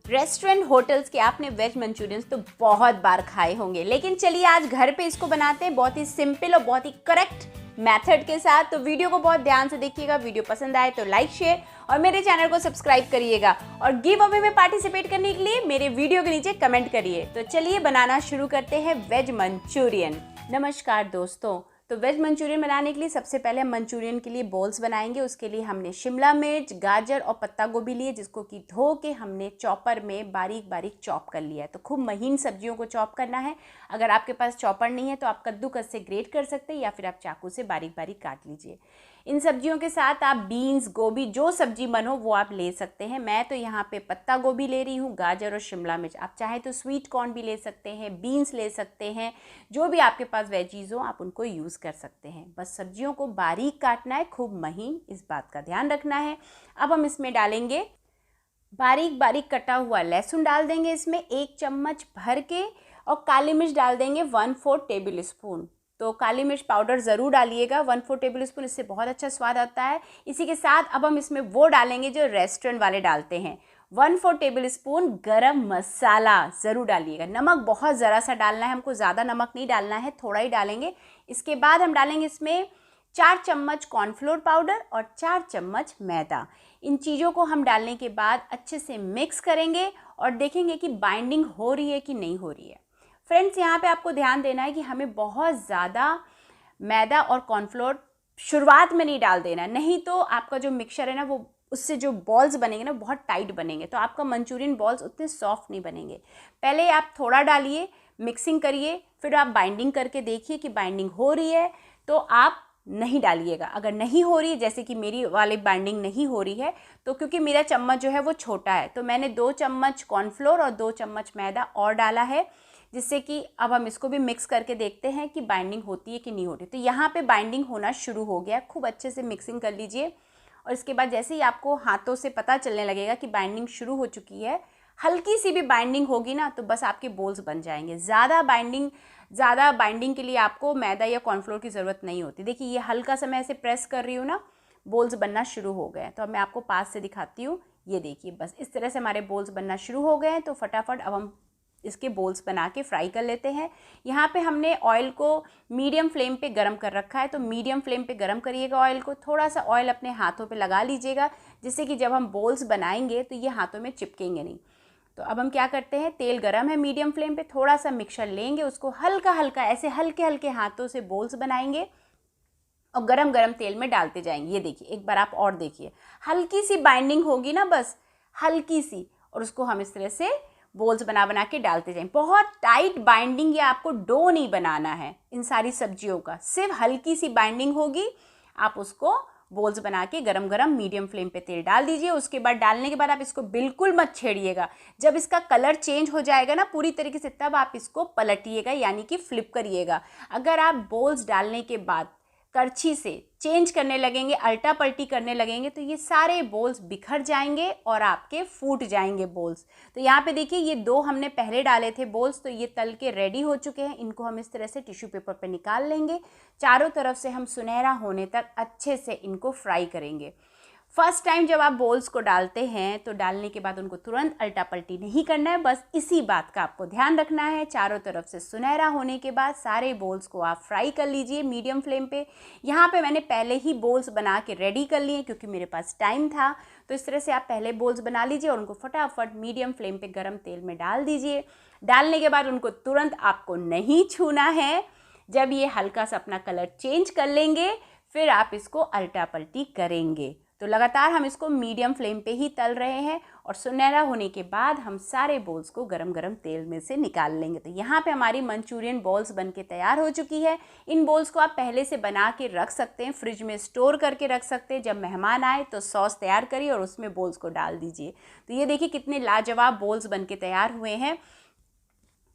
Restaurant hotels के आपने veg Manchurians तो बहुत बार खाए होंगे, लेकिन चलिए आज घर पे इसको बनाते हैं बहुत ही सिंपल और बहुत ही करेक्ट मेथड के साथ। तो वीडियो को बहुत ध्यान से देखिएगा, वीडियो पसंद आए तो लाइक शेयर और मेरे चैनल को सब्सक्राइब करिएगा और गिव अवे में पार्टिसिपेट करने के लिए मेरे वीडियो के नीचे कमेंट करिए। तो चलिए बनाना शुरू करते हैं वेज मंचूरियन। नमस्कार दोस्तों, तो वेज मंचूरियन बनाने के लिए सबसे पहले हम मंचूरियन के लिए बॉल्स बनाएंगे। उसके लिए हमने शिमला मिर्च, गाजर और पत्ता गोभी लिए, जिसको कि धो के हमने चॉपर में बारीक बारीक चॉप कर लिया है। तो खूब महीन सब्जियों को चॉप करना है। अगर आपके पास चॉपर नहीं है तो आप कद्दूकस से ग्रेट कर सकते हैं या फिर आप चाकू से बारीक बारीक काट लीजिए। इन सब्जियों के साथ आप बीन्स, गोभी, जो सब्जी मन हो वो आप ले सकते हैं। मैं तो यहाँ पे पत्ता गोभी ले रही हूँ, गाजर और शिमला मिर्च। आप चाहे तो स्वीट कॉर्न भी ले सकते हैं, बीन्स ले सकते हैं, जो भी आपके पास वेजीज हो आप उनको यूज़ कर सकते हैं। बस सब्जियों को बारीक काटना है, खूब महीन, इस बात का ध्यान रखना है। अब हम इसमें डालेंगे बारीक बारीक कटा हुआ लहसुन डाल देंगे इसमें 1 चम्मच भर के, और काली मिर्च डाल देंगे 1/4 टेबल स्पून। तो काली मिर्च पाउडर ज़रूर डालिएगा 1/4 टेबल स्पून, इससे बहुत अच्छा स्वाद आता है। इसी के साथ अब हम इसमें वो डालेंगे जो रेस्टोरेंट वाले डालते हैं, 1/4 टेबल स्पून गरम मसाला ज़रूर डालिएगा। नमक बहुत ज़रा सा डालना है, हमको ज़्यादा नमक नहीं डालना है, थोड़ा ही डालेंगे। इसके बाद हम डालेंगे इसमें 4 चम्मच कॉर्नफ्लोर पाउडर और 4 चम्मच मैदा। इन चीज़ों को हम डालने के बाद अच्छे से मिक्स करेंगे और देखेंगे कि बाइंडिंग हो रही है कि नहीं हो रही है। फ्रेंड्स, यहाँ पे आपको ध्यान देना है कि हमें बहुत ज़्यादा मैदा और कॉर्नफ्लोर शुरुआत में नहीं डाल देना, नहीं तो आपका जो मिक्सचर है ना वो उससे जो बॉल्स बनेंगे ना बहुत टाइट बनेंगे, तो आपका मंचूरियन बॉल्स उतने सॉफ्ट नहीं बनेंगे। पहले आप थोड़ा डालिए, मिक्सिंग करिए, फिर आप बाइंडिंग करके देखिए कि बाइंडिंग हो रही है तो आप नहीं डालिएगा। अगर नहीं हो रही है, जैसे कि मेरी वाली बाइंडिंग नहीं हो रही है, तो क्योंकि मेरा चम्मच जो है वो छोटा है तो मैंने 2 चम्मच कॉर्नफ्लोर और 2 चम्मच मैदा और डाला है, जिससे कि अब हम इसको भी मिक्स करके देखते हैं कि बाइंडिंग होती है कि नहीं होती। तो यहाँ पे बाइंडिंग होना शुरू हो गया, खूब अच्छे से मिक्सिंग कर लीजिए। और इसके बाद जैसे ही आपको हाथों से पता चलने लगेगा कि बाइंडिंग शुरू हो चुकी है, हल्की सी भी बाइंडिंग होगी ना तो बस आपके बोल्स बन जाएंगे। ज़्यादा बाइंडिंग के लिए आपको मैदा या कॉर्नफ्लोर की ज़रूरत नहीं होती। देखिए ये हल्का सा मैं ऐसे प्रेस कर रही हूँ ना, बोल्स बनना शुरू हो गए हैं। तो अब मैं आपको पास से दिखाती हूँ, ये देखिए बस इस तरह से हमारे बोल्स बनना शुरू हो गए हैं। तो फटाफट अब हम इसके बोल्स बना के फ्राई कर लेते हैं। यहाँ पे हमने ऑयल को मीडियम फ्लेम पे गरम कर रखा है, तो मीडियम फ्लेम पे गरम करिएगा ऑयल को। थोड़ा सा ऑयल अपने हाथों पे लगा लीजिएगा, जिससे कि जब हम बोल्स बनाएंगे तो ये हाथों में चिपकेंगे नहीं। तो अब हम क्या करते हैं, तेल गरम है मीडियम फ्लेम पे, थोड़ा सा मिक्सचर लेंगे, उसको हल्का हल्का ऐसे हल्के हल्के हाथों से बोल्स बनाएंगे और गरम गरम तेल में डालते जाएंगे। ये देखिए एक बार आप और देखिए, हल्की सी बाइंडिंग होगी ना, बस हल्की सी, और उसको हम इस तरह से बोल्स बना बना के डालते जाएंगे। बहुत टाइट बाइंडिंग या आपको डो नहीं बनाना है इन सारी सब्जियों का, सिर्फ हल्की सी बाइंडिंग होगी। आप उसको बोल्स बना के गरम गरम मीडियम फ्लेम पे तेल डाल दीजिए। उसके बाद डालने के बाद आप इसको बिल्कुल मत छेड़िएगा। जब इसका कलर चेंज हो जाएगा ना पूरी तरीके से, तब आप इसको पलटिएगा, यानी कि फ्लिप करिएगा। अगर आप बोल्स डालने के बाद करछी से चेंज करने लगेंगे, अल्टा पल्टी करने लगेंगे, तो ये सारे बोल्स बिखर जाएंगे और आपके फूट जाएंगे बोल्स। तो यहाँ पे देखिए ये 2 हमने पहले डाले थे बोल्स, तो ये तल के रेडी हो चुके हैं। इनको हम इस तरह से टिश्यू पेपर पे निकाल लेंगे। चारों तरफ से हम सुनहरा होने तक अच्छे से इनको फ्राई करेंगे। फर्स्ट टाइम जब आप बोल्स को डालते हैं तो डालने के बाद उनको तुरंत अल्टा पल्टी नहीं करना है, बस इसी बात का आपको ध्यान रखना है। चारों तरफ से सुनहरा होने के बाद सारे बोल्स को आप फ्राई कर लीजिए मीडियम फ्लेम पे। यहाँ पे मैंने पहले ही बोल्स बना के रेडी कर लिए क्योंकि मेरे पास टाइम था। तो इस तरह से आप पहले बोल्स बना लीजिए और उनको फटाफट मीडियम फ्लेम पे गर्म तेल में डाल दीजिए। डालने के बाद उनको तुरंत आपको नहीं छूना है। जब ये हल्का सा अपना कलर चेंज कर लेंगे फिर आप इसको अल्टा पल्टी करेंगे। तो लगातार हम इसको मीडियम फ्लेम पे ही तल रहे हैं और सुनहरा होने के बाद हम सारे बॉल्स को गरम गरम तेल में से निकाल लेंगे। तो यहाँ पे हमारी मंचूरियन बॉल्स बन के तैयार हो चुकी है। इन बॉल्स को आप पहले से बना के रख सकते हैं, फ्रिज में स्टोर करके रख सकते हैं। जब मेहमान आए तो सॉस तैयार करिए और उसमें बॉल्स को डाल दीजिए। तो ये देखिए कितने लाजवाब बॉल्स बन के तैयार हुए हैं।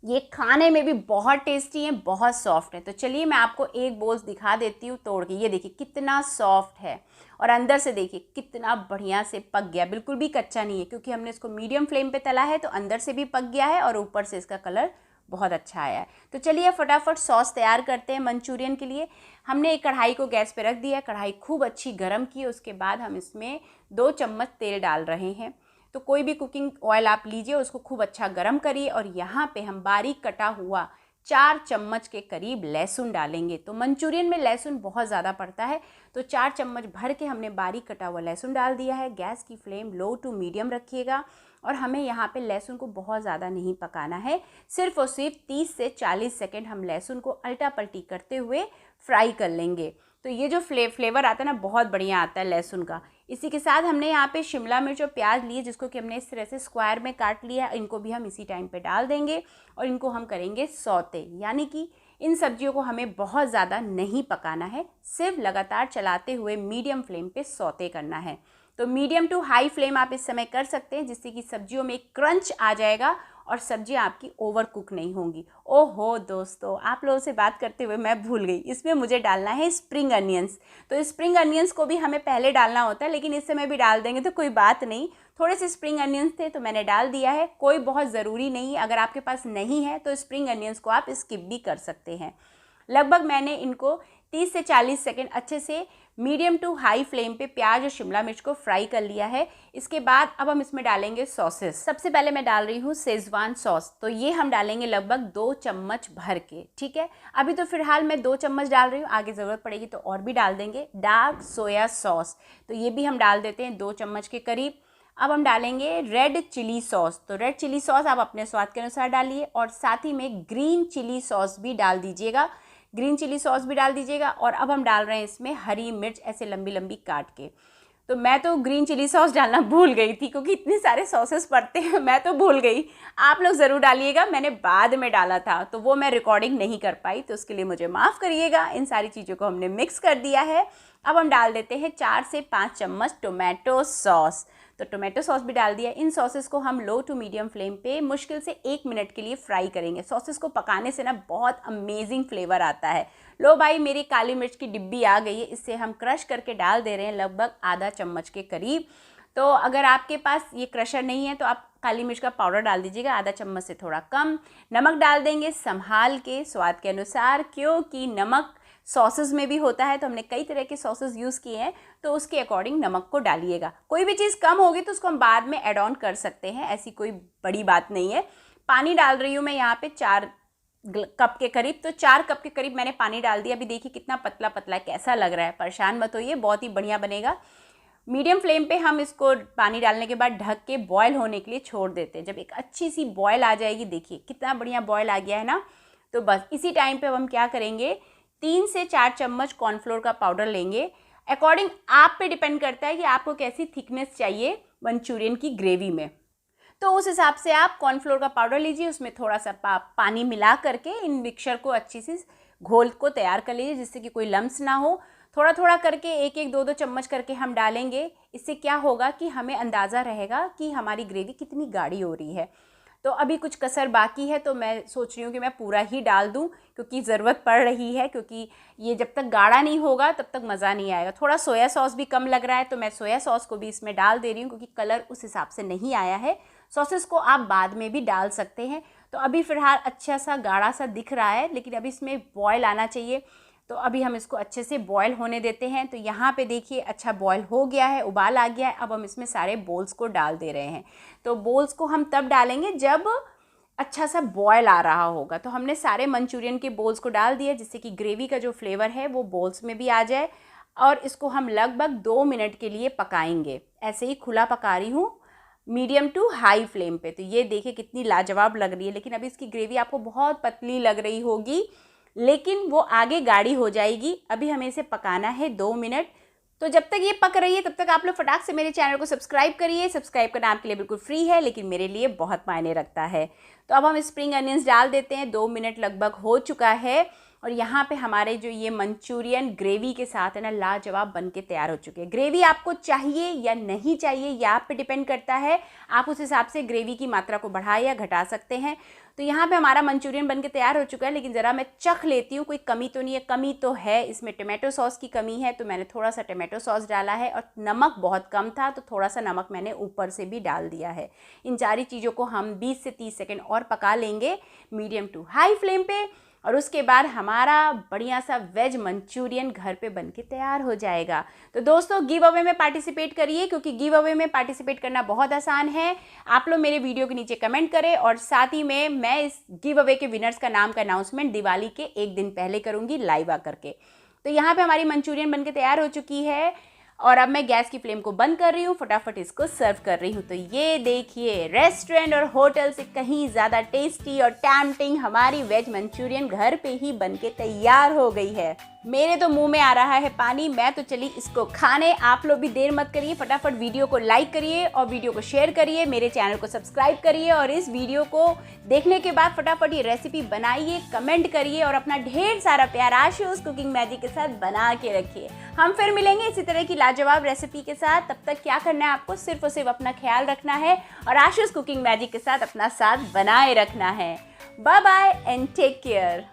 ये खाने में भी बहुत टेस्टी है, बहुत सॉफ्ट है। तो चलिए मैं आपको एक बोल्स दिखा देती हूँ तोड़ के। ये देखिए कितना सॉफ्ट है और अंदर से देखिए कितना बढ़िया से पक गया, बिल्कुल भी कच्चा नहीं है क्योंकि हमने इसको मीडियम फ्लेम पे तला है। तो अंदर से भी पक गया है और ऊपर से इसका कलर बहुत अच्छा आया है। तो चलिए फटाफट सॉस तैयार करते हैं मंचूरियन के लिए। हमने एक कढ़ाई को गैस पे रख दिया, कढ़ाई खूब अच्छी गर्म की। उसके बाद हम इसमें 2 चम्मच तेल डाल रहे हैं। तो कोई भी कुकिंग ऑयल आप लीजिए, उसको खूब अच्छा गर्म करिए और यहाँ पे हम बारीक कटा हुआ 4 चम्मच के करीब लहसुन डालेंगे। तो मंचूरियन में लहसुन बहुत ज़्यादा पड़ता है, तो 4 चम्मच भर के हमने बारीक कटा हुआ लहसुन डाल दिया है। गैस की फ्लेम लो टू मीडियम रखिएगा और हमें यहाँ पे लहसुन को बहुत ज़्यादा नहीं पकाना है, सिर्फ और सिर्फ 30 से 40 सेकेंड हम लहसुन को अल्टा पल्टी करते हुए फ्राई कर लेंगे। तो ये जो फ्लेवर आता है ना, बहुत बढ़िया आता है लहसुन का। इसी के साथ हमने यहाँ पे शिमला मिर्च और प्याज लिए, जिसको कि हमने इस तरह से स्क्वायर में काट लिया है, इनको भी हम इसी टाइम पे डाल देंगे और इनको हम करेंगे सौते, यानी कि इन सब्जियों को हमें बहुत ज़्यादा नहीं पकाना है, सिर्फ लगातार चलाते हुए मीडियम फ्लेम पे सौते करना है। तो मीडियम टू हाई फ्लेम आप इस समय कर सकते हैं, जिससे कि सब्जियों में क्रंच आ जाएगा और सब्जियां आपकी ओवर कुक नहीं होंगी। ओहो दोस्तों, आप लोगों से बात करते हुए मैं भूल गई, इसमें मुझे डालना है स्प्रिंग अनियंस। तो स्प्रिंग अनियंस को भी हमें पहले डालना होता है, लेकिन इस समय भी डाल देंगे तो कोई बात नहीं। थोड़े से स्प्रिंग अनियंस थे तो मैंने डाल दिया है, कोई बहुत ज़रूरी नहीं। अगर आपके पास नहीं है तो स्प्रिंग अनियंस को आप स्किप भी कर सकते हैं। लगभग मैंने इनको 30 से 40 सेकेंड अच्छे से मीडियम टू हाई फ्लेम पे प्याज और शिमला मिर्च को फ्राई कर लिया है। इसके बाद अब हम इसमें डालेंगे सॉसेस। सबसे पहले मैं डाल रही हूँ शेजवान सॉस, तो ये हम डालेंगे लगभग 2 चम्मच भर के, ठीक है। अभी तो फिलहाल मैं 2 चम्मच डाल रही हूँ, आगे ज़रूरत पड़ेगी तो और भी डाल देंगे। डार्क सोया सॉस, तो ये भी हम डाल देते हैं 2 चम्मच के करीब। अब हम डालेंगे रेड चिली सॉस, तो रेड चिली सॉस आप अपने स्वाद के अनुसार डालिए और साथ ही में ग्रीन चिली सॉस भी डाल दीजिएगा, ग्रीन चिली सॉस भी डाल दीजिएगा। और अब हम डाल रहे हैं इसमें हरी मिर्च ऐसे लंबी लंबी काट के। तो मैं तो ग्रीन चिली सॉस डालना भूल गई थी, क्योंकि इतने सारे सॉसेस पड़ते हैं, मैं तो भूल गई। आप लोग ज़रूर डालिएगा, मैंने बाद में डाला था तो वो मैं रिकॉर्डिंग नहीं कर पाई, तो उसके लिए मुझे माफ़ करिएगा। इन सारी चीज़ों को हमने मिक्स कर दिया है। अब हम डाल देते हैं 4 से 5 चम्मच टोमेटो सॉस, तो टोमेटो सॉस भी डाल दिया। इन सॉसेस को हम लो टू मीडियम फ्लेम पे मुश्किल से 1 मिनट के लिए फ्राई करेंगे। सॉसेस को पकाने से ना बहुत अमेजिंग फ्लेवर आता है। लो भाई, मेरी काली मिर्च की डिब्बी आ गई है, इससे हम क्रश करके डाल दे रहे हैं लगभग आधा चम्मच के करीब। तो अगर आपके पास ये क्रशर नहीं है तो आप काली मिर्च का पाउडर डाल दीजिएगा, आधा चम्मच से थोड़ा कम। नमक डाल देंगे संभाल के, स्वाद के अनुसार, क्योंकि नमक सॉसेस में भी होता है, तो हमने कई तरह के सॉसेस यूज़ किए हैं, तो उसके अकॉर्डिंग नमक को डालिएगा। कोई भी चीज़ कम होगी तो उसको हम बाद में ऐड ऑन कर सकते हैं, ऐसी कोई बड़ी बात नहीं है। पानी डाल रही हूँ मैं यहाँ पे 4 कप के करीब, तो 4 कप के करीब मैंने पानी डाल दिया। अभी देखिए कितना पतला पतला कैसा लग रहा है, परेशान मत होइए, बहुत ही बढ़िया बनेगा। मीडियम फ्लेम पे हम इसको पानी डालने के बाद ढक के बॉयल होने के लिए छोड़ देते हैं। जब एक अच्छी सी बॉयल आ जाएगी, देखिए कितना बढ़िया बॉयल आ गया है ना, तो बस इसी टाइम पे हम क्या करेंगे, 3 से 4 चम्मच कॉर्नफ्लोर का पाउडर लेंगे। अकॉर्डिंग आप पे डिपेंड करता है कि आपको कैसी थिकनेस चाहिए मंचूरियन की ग्रेवी में, तो उस हिसाब से आप कॉर्नफ्लोर का पाउडर लीजिए, उसमें थोड़ा सा पानी मिला करके इन मिक्सचर को अच्छी सी घोल को तैयार कर लीजिए, जिससे कि कोई लम्स ना हो। थोड़ा थोड़ा करके 1-1, 2-2 चम्मच करके हम डालेंगे। इससे क्या होगा कि हमें अंदाज़ा रहेगा कि हमारी ग्रेवी कितनी गाढ़ी हो रही है। तो अभी कुछ कसर बाकी है, तो मैं सोच रही हूँ कि मैं पूरा ही डाल दूँ, क्योंकि ज़रूरत पड़ रही है, क्योंकि ये जब तक गाढ़ा नहीं होगा तब तक मज़ा नहीं आएगा। थोड़ा सोया सॉस भी कम लग रहा है, तो मैं सोया सॉस को भी इसमें डाल दे रही हूँ, क्योंकि कलर उस हिसाब से नहीं आया है। सॉसेस को आप बाद में भी डाल सकते हैं। तो अभी फ़िलहाल अच्छा सा गाढ़ा सा दिख रहा है, लेकिन अभी इसमें बॉयल आना चाहिए, तो अभी हम इसको अच्छे से बॉयल होने देते हैं। तो यहाँ पे देखिए अच्छा बॉयल हो गया है, उबाल आ गया है। अब हम इसमें सारे बोल्स को डाल दे रहे हैं। तो बोल्स को हम तब डालेंगे जब अच्छा सा बॉयल आ रहा होगा। तो हमने सारे मंचूरियन के बोल्स को डाल दिया, जिससे कि ग्रेवी का जो फ्लेवर है वो बोल्स में भी आ जाए। और इसको हम लगभग 2 मिनट के लिए पकाएंगे। ऐसे ही खुला पका रही हूँ मीडियम टू हाई फ्लेम पे। तो ये देखिए कितनी लाजवाब लग रही है, लेकिन अभी इसकी ग्रेवी आपको बहुत पतली लग रही होगी, लेकिन वो आगे गाढ़ी हो जाएगी। अभी हमें इसे पकाना है 2 मिनट। तो जब तक ये पक रही है तब तक आप लोग फटाक से मेरे चैनल को सब्सक्राइब करिए। सब्सक्राइब करना आपके लिए बिल्कुल फ्री है, लेकिन मेरे लिए बहुत मायने रखता है। तो अब हम स्प्रिंग अनियंस डाल देते हैं। 2 मिनट लगभग हो चुका है और यहाँ पे हमारे जो ये मंचूरियन ग्रेवी के साथ है ना, लाजवाब बन के तैयार हो चुके हैं। ग्रेवी आपको चाहिए या नहीं चाहिए ये आप पे डिपेंड करता है, आप उस हिसाब से ग्रेवी की मात्रा को बढ़ा या घटा सकते हैं। तो यहाँ पे हमारा मंचूरियन बन के तैयार हो चुका है, लेकिन ज़रा मैं चख लेती हूँ कोई कमी तो नहीं है। कमी तो है, इसमें टमाटो सॉस की कमी है, तो मैंने थोड़ा सा टमाटो सॉस डाला है, और नमक बहुत कम था तो थोड़ा सा नमक मैंने ऊपर से भी डाल दिया है। इन सारी चीज़ों को हम 20 से 30 सेकेंड और पका लेंगे मीडियम टू हाई फ्लेम पे। और उसके बाद हमारा बढ़िया सा वेज मंचूरियन घर पे बन के तैयार हो जाएगा। तो दोस्तों गिव अवे में पार्टिसिपेट करिए, क्योंकि गिव अवे में पार्टिसिपेट करना बहुत आसान है। आप लोग मेरे वीडियो के नीचे कमेंट करें और साथ ही में मैं इस गिव अवे के विनर्स का नाम का अनाउंसमेंट दिवाली के एक दिन पहले करूँगी लाइव आकर के। तो यहाँ पे हमारी मंचूरियन बन के तैयार हो चुकी है और अब मैं गैस की फ्लेम को बंद कर रही हूँ, फटाफट इसको सर्व कर रही हूँ। तो ये देखिए, रेस्टोरेंट और होटल से कहीं ज़्यादा टेस्टी और टैम्पटिंग हमारी वेज मंचूरियन घर पे ही बन के तैयार हो गई है। मेरे तो मुंह में आ रहा है पानी, मैं तो चली इसको खाने। आप लोग भी देर मत करिए, फटाफट वीडियो को लाइक करिए और वीडियो को शेयर करिए, मेरे चैनल को सब्सक्राइब करिए और इस वीडियो को देखने के बाद फटाफट ये रेसिपी बनाइए, कमेंट करिए और अपना ढेर सारा प्यार आशुष कुकिंग मैजिक के साथ बना के रखिए। हम फिर मिलेंगे इसी तरह की लाजवाब रेसिपी के साथ। तब तक क्या करना है, आपको सिर्फ और सिर्फ अपना ख्याल रखना है और आशुष कुकिंग मैजिक के साथ अपना साथ बनाए रखना है। Bye bye and take care.